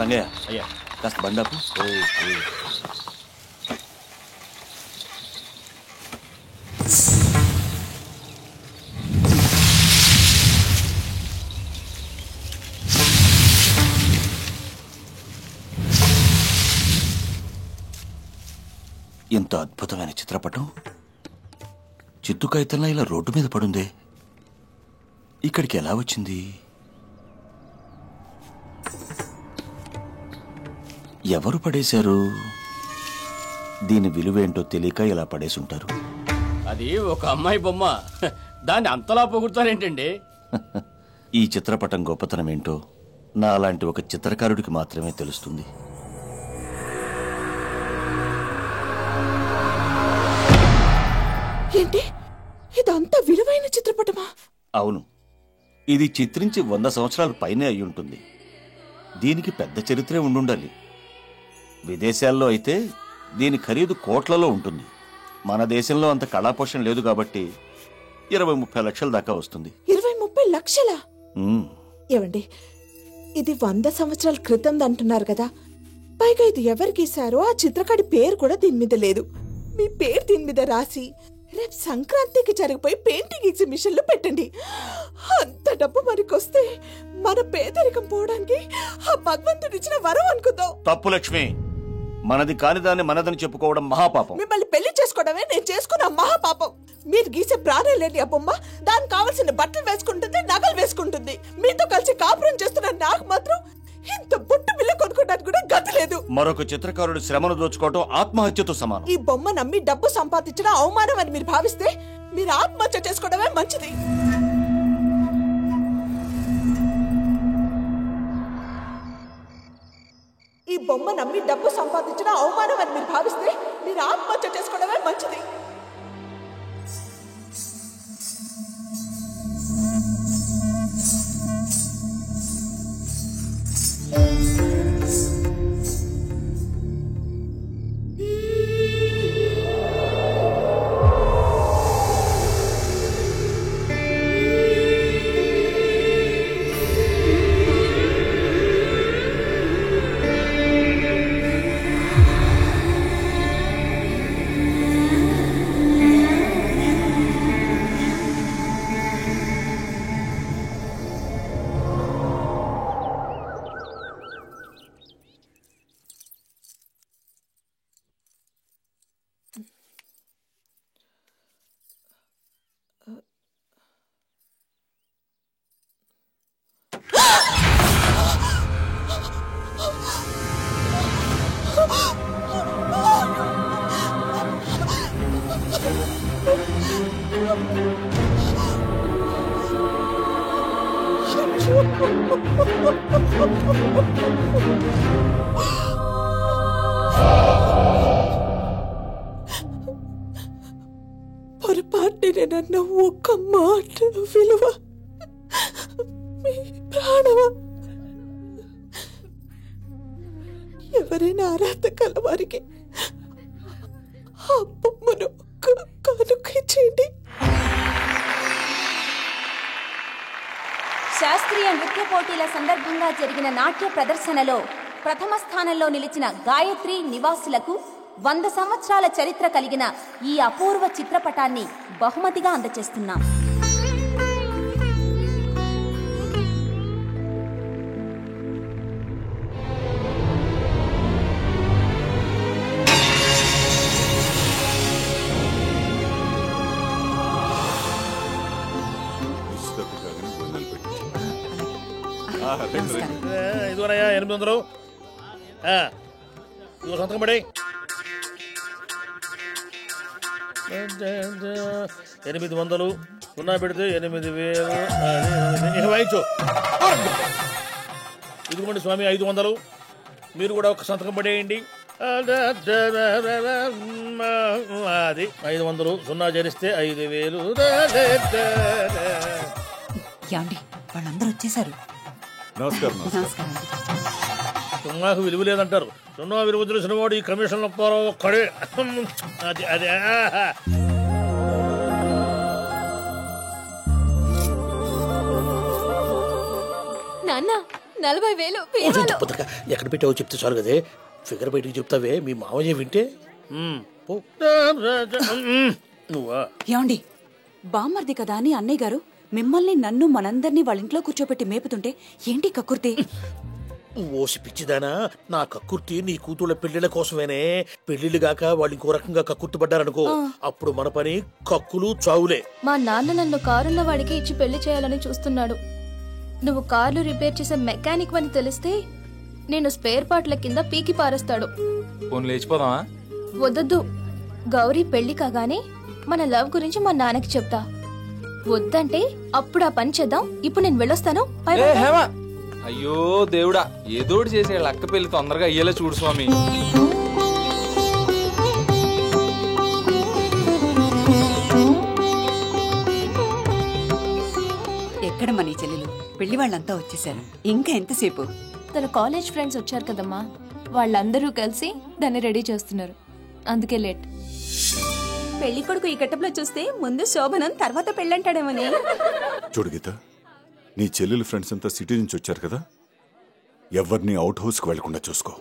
రంగయ్య అయ్యా కాస్త బండాపు. ఎంత అద్భుతమైన చిత్రపటం చిత్తు కాగితంలా ఇలా రోడ్డు మీద పడుందే. ఇక్కడికి ఎలా వచ్చింది? ఎవరు పడేశారు? దీని విలువేంటో తెలియక ఇలా పడేసుంటారు. అది ఒక అమ్మాయి బొమ్మ, దాన్ని అంతలా పొగుడుతారేంటండి? ఈ చిత్రపటం గొప్పతనం ఏంటో నా అలాంటి ఒక చిత్రకారుడికి మాత్రమే తెలుస్తుంది. ఏంటి ఇదంతా విలువైన చిత్రపటమా? అవును, ఇది చిత్రించి 100 సంవత్సరాల పైనే అయ్యుంటుంది. దీనికి పెద్ద చరిత్రే ఉండుండాలి. విదేశాల్లో అయితే దీని ఖరీదు కోట్లలో ఉంటుంది. మన దేశంలో అంత కళాపోషణ లేదు కాబట్టి 20-30 లక్షల దాకా వస్తుంది. 20-30 లక్షలా? ఏవండి, ఇది 100 సంవత్సరాల క్రితం అంటున్నారు కదా. పైగా ఇది ఎవరు గీశారో ఆ చిత్రకాడి పేరు కూడా దీని మీద లేదు. మీ పేరు దీని మీద రాసి రేపు సంక్రాంతికి జరిగిపోయి పెయింటింగ్ ఎగ్జిబిషన్ లో పెట్టండి. అంత డబ్బు మనకొస్తే మన పేదరికం పోవడానికి ఆ భగవంతుడిచ్చిన వరం అనుకుందాం. తప్పు లక్ష్మి, మనది కాని దాన్ని మనదని చెప్పుకోవడం మహాపాపం. మిమ్మల్ని పెళ్లి చేసుకోవడమే నేను చేసుకున్న మహాపాపం. మీరు గీసే ప్రాణం లేని ఆ బొమ్మ దానికి కావాల్సిన బట్టలు వేసుకుంటుంది, నగలు వేసుకుంటుంది. మీతో కలిసి కాపురం చేస్తున్న నాకు మాత్రం ఇంత బొట్టు బిల్ల కొనుక్కోడానికి కూడా గతి లేదు. మరొక చిత్రకారుడి శ్రమను దోచుకోవడం ఆత్మహత్యతో సమానం. ఈ బొమ్మ నమ్మి డబ్బు సంపాదించడం అవమానం అని మీరు భావిస్తే మీరు ఆత్మహత్య చేసుకోవడమే మంచిది. ఈ బొమ్మ నమ్మి డబ్బు సంపాదించడం అవమానం అని మీరు భావిస్తే మీరు ఆత్మహత్య చేసుకోవడమే మంచిది. పొరపాటున ఒక్క మాట విలువ మీ ప్రాణమా? ఎవరైనా అర్హత కలవారికి ఆ బొమ్మను కానుకిచ్చేయండి. శాస్త్రీయ నృత్య పోటీల సందర్భంగా జరిగిన నాట్య ప్రదర్శనలో ప్రథమ స్థానంలో నిలిచిన గాయత్రి నివాసులకు 100 సంవత్సరాల చరిత్ర కలిగిన ఈ అపూర్వ చిత్రపటాన్ని బహుమతిగా అందజేస్తున్నాం. ఇదిగోనయ్యా 800. సంతకం పడి 800 సున్నా పెడితే 8000. ఇక వాయించు. ఇదిగోండి స్వామి 500. మీరు కూడా ఒక సంతకం పడేయండి. అది 500 సున్నా చేరిస్తే 5000. వాళ్ళందరూ వచ్చేసారు. నమస్కారం. సున్నాకు విలువ లేదంటారు. సున్నా విలువ తెలిసిన వాడు ఈ కమిషన్ ఒక్కడే. అది అదే నాన్న, 40,000 ఎక్కడ పెట్టావో చెప్తే చాలు కదే. ఫిగర్ బయటికి చెప్తావే, మీ మామయ్య వింటే. పో. నువ్వా? ఏమండి, బామ్మర్ది కదా అని అన్నయ్య గారు మిమ్మల్ని నన్ను మనందరినీ వాళ్ళ ఇంట్లో కూర్చోబెట్టి మేపుతుంటే ఏంటి కక్కుర్తి? ఓసి పిచ్చిదానా, నా కక్కుర్తి నీ కూతుళ్ళ పెళ్లిళ్ళ కోసమేనే. పెళ్లిళ్ళు గాక వాళ్ళు ఇంకో రకంగా కక్కుర్తి పడ్డారనుకో, అప్పుడు మన పని కక్కులు చావులే. మా నాన్న నన్ను కారున్న వాడికి ఇచ్చి పెళ్లి చేయాలని చూస్తున్నాడు. నువ్వు కార్లు రిపేర్ చేసే మెకానిక్ అని తెలిస్తే నేను స్పేర్ పార్ట్ల కింద పీకి పారేస్తాడు. లేచిపోదామా? వద్దొద్దు. గౌరీ పెళ్లి కాగానే మన లవ్ గురించి మా నాన్నకి చెప్తా. వద్దంటే అప్పుడు ఆ పని చేద్దాం. ఇప్పుడు నేను వెళ్ళొస్తాను. By by. అయ్యో దేవుడా, ఏదోటి చేసే అక్క పెళ్లి తొందరగా అయ్యేలా చూడు స్వామి. ఎక్కడ మన చెల్లెలు? పెళ్లి వాళ్ళంతా వచ్చేసారు, ఇంకా ఎంతసేపు? తన కాలేజ్ ఫ్రెండ్స్ వచ్చారు కదమ్మా, వాళ్ళందరూ కలిసి దాన్ని రెడీ చేస్తున్నారు, అందుకే లేట్. పెళ్లి కొడుకు ఈ గెటప్లో చూస్తే ముందు శోభనం తర్వాత పెళ్ళంటాడేమని. చూడు గీత, నీ చెల్లెలు ఫ్రెండ్స్ అంతా సిటీ నుంచి వచ్చారు కదా, ఎవరిని అవుట్ హౌస్ కు వెళ్లకుండా చూసుకో.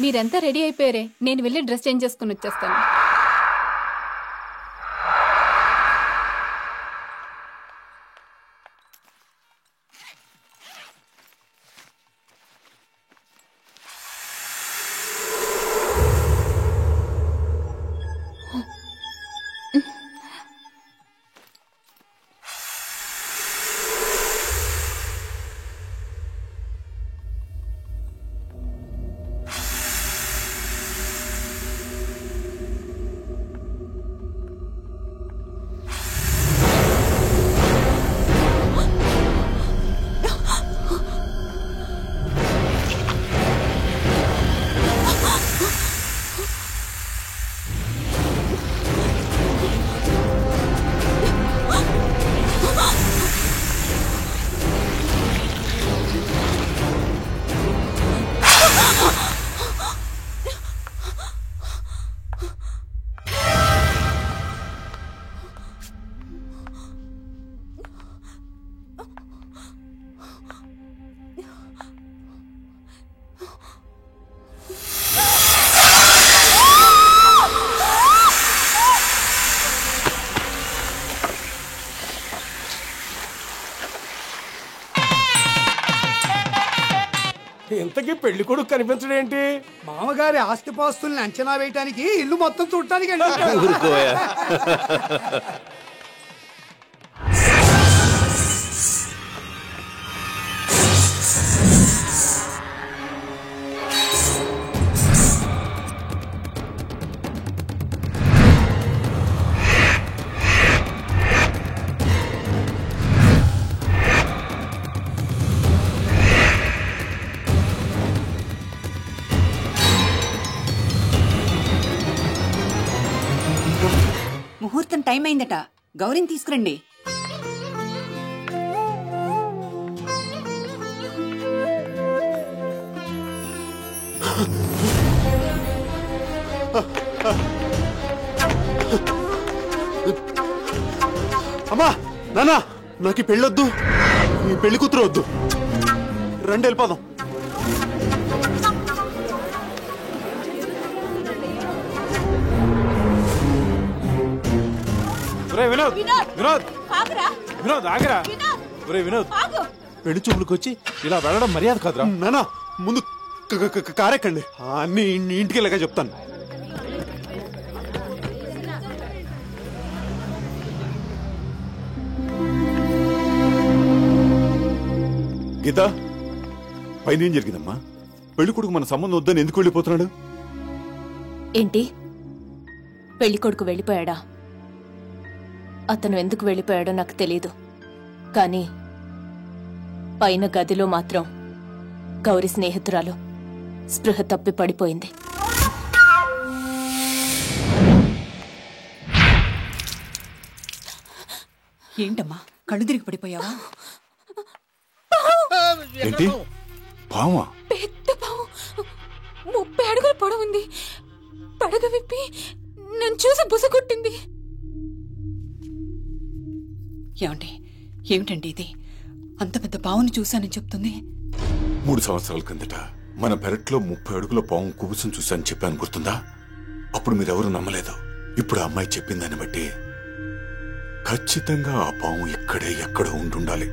మీరంతా రెడీ అయిపోయారే, నేను వెళ్ళి డ్రెస్ చేంజ్ చేసుకుని వచ్చేస్తాను. ఇంతకీ పెళ్లి కొడుకు కనిపించడేంటి? మామగారి ఆస్తిపాస్తుల్ని అంచనా వేయటానికి ఇల్లు మొత్తం చూడటానికి ముహూర్తం టైం అయిందట, గౌరీని తీసుకురండి. అమ్మా, నానా, నాకు ఈ పెళ్ళొద్దు, ఈ పెళ్లి కూతురు వద్దు. రండి వెళ్ళిపోదాం. వినోద్, వినోద్, వినోద్ ఆగరా. వినోద్, పెళ్లి చూపులకు వచ్చి ఇలా వెళ్ళడం మర్యాద కాదురా. నానా, ముందు కారెక్కండి, అన్ని ఇంటికి వెళ్ళగా చెప్తాను. గీత, పైన ఏం జరిగిందమ్మా? పెళ్లి కొడుకు మన సంబంధం వద్దని ఎందుకు వెళ్ళిపోతున్నాడు? ఏంటి, పెళ్లి కొడుకు వెళ్ళిపోయాడా? అతను ఎందుకు వెళ్ళిపోయాడో నాకు తెలీదు, కానీ పైన గదిలో మాత్రం గౌరీ స్నేహితురాలు స్పృహ తప్పి పడిపోయింది. ఏంటమ్మా కళ్ళు తిరిగి పడిపోయావా? ఏంటి పావా? పెద్ద పాము 30 అడుగుల పొడవుంది. పడగ విప్పి నన్ను చూసి బుసగొట్టింది. ఏమండి ఏమిటండి ఇది? అంత పెద్ద పావుని చూశానని చెప్తుంది. 3 సంవత్సరాల క్రిందట మన పెరట్లో 30 అడుగుల పాము కుబుసం చూశాను చెప్పాను, గుర్తుందా? అప్పుడు మీరెవరూ నమ్మలేదు. ఇప్పుడు ఆ అమ్మాయి చెప్పిందని బట్టి ఖచ్చితంగా ఆ పాము ఇక్కడే ఎక్కడో ఉంటుండాలి.